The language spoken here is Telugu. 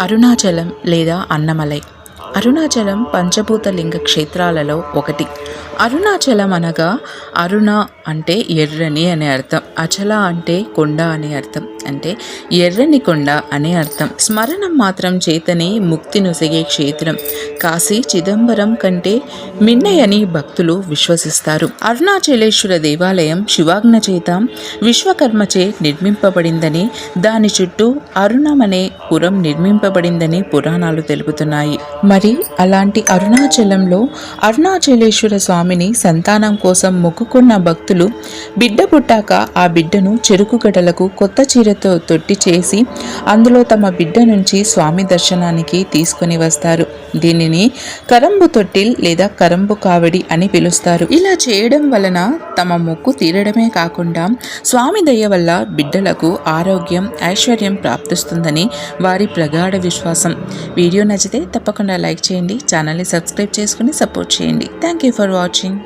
అరుణాచలం లేదా అన్నమలై. అరుణాచలం పంచభూత లింగ క్షేత్రాలలో ఒకటి. అరుణాచలం అనగా అరుణ అంటే ఎర్రని అనే అర్థం, అచల అంటే కొండ అనే అర్థం, అంటే ఎర్రని కొండ అనే అర్థం. స్మరణం మాత్రం చేతనే ముక్తి నొసగే క్షేత్రం. కాశీ చిదంబరం కంటే మిన్నయని భక్తులు విశ్వసిస్తారు. అరుణాచలేశ్వర దేవాలయం శివాజ్ఞ చేత విశ్వకర్మచే నిర్మింపబడిందని, దాని చుట్టూ అరుణమనే పురం నిర్మింపబడిందని పురాణాలు తెలుపుతున్నాయి. మరి అలాంటి అరుణాచలంలో అరుణాచలేశ్వర స్వామిని సంతానం కోసం మొక్కుకున్న భక్తులు బిడ్డ పుట్టాక ఆ బిడ్డను చెరుకు గడలకు కొత్త చీరతో తొట్టి చేసి అందులో తమ బిడ్డ నుంచి స్వామి దర్శనానికి తీసుకుని వస్తారు. దీనిని కరంబు తొట్టిల్ లేదా కరంబు కావడి అని పిలుస్తారు. ఇలా చేయడం వలన తమ మొక్కు తీరడమే కాకుండా స్వామి దయ వల్ల బిడ్డలకు ఆరోగ్యం, ఐశ్వర్యం ప్రాప్తిస్తుందని వారి ప్రగాఢ విశ్వాసం. వీడియో నచ్చితే తప్పకుండా లైక్ చేయండి, ఛానల్ని సబ్స్క్రైబ్ చేసుకుని సపోర్ట్ చేయండి. Thank you for watching.